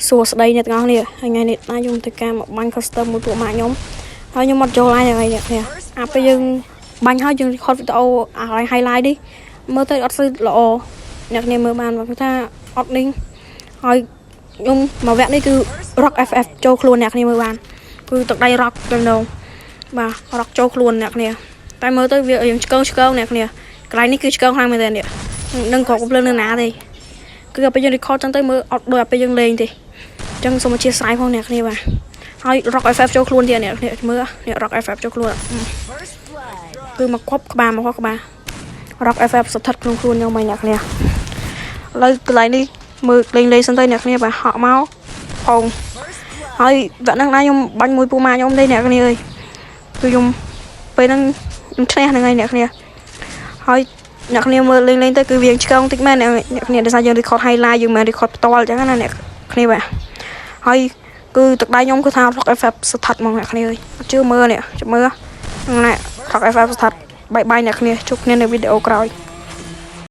សួស្តីអ្នកទាំងអស់គ្នាថ្ងៃនេះខ្ញុំទៅការមកបាញ់ custom មួយពួកម៉ាក់ខ្ញុំហើយខ្ញុំអត់ចូល live ថ្ងៃនេះគ្នាអាពេលយើងបាញ់ហើយយើង record វីដេអូអា highlight នេះមើលទៅអត់ស្អាតល្អអ្នកគ្នាមើលបានថាអត់នេះហើយខ្ញុំមកវគ្គនេះគឺ rock ff ចូលខ្លួនអ្នកគ្នាមើលបានគឺទឹកដៃ rock ទៅដងបាទ rock ចូលខ្លួនអ្នកគ្នាតែមើលទៅវាយើងឆ្កងអ្នកគ្នាកន្លែងនេះគឺឆ្កងខ្លាំងមែនទេនេះនឹងក៏កំភ្លើងនៅណាទេគឺពេលយើង record ចឹងទៅមើលអត់ដូចពេលយើងលេងទេចឹងសូមអធិស្ឋានផងអ្នកគ្នាបាទហើយ rock ff ចូលខ្លួនទៀតអ្នកគ្នាមើលនេះ rock ff ចូលខ្លួនគឺមកគប់ក្បាល rock ff ស្ថិតក្នុងខ្លួនខ្ញុំហ្នឹងអ្នកគ្នាឥឡូវកន្លែងនេះមើលលេងសិនទៅអ្នកគ្នាបាទហក់មកផងហើយវគ្គហ្នឹងណាខ្ញុំបាញ់មួយពូម៉ាខ្ញុំទេអ្នកគ្នាអើយគឺខ្ញុំពេលហ្នឹងខ្ញុំឈ្នះហ្នឹងហើយអ្នកគ្នាហើយអ្នកគ្នាមើលលេងទៅគឺវាឆ្កងតិចមែនអ្នកគ្នាដោយសារយើង record highlight យើងមិន record ផ្ទាល់អញ្ចឹងណាអ្នកគ្នាបាទហើយគឺទឹកដៃខ្ញុំគឺថា rock ff ស្ថិតមកអ្នកគ្នាអើយអត់ជឿមើលនេះចាំមើលហ្នឹងណែ rock ff ស្ថិតបាយអ្នកគ្នាជួបគ្នានៅវីដេអូក្រោយ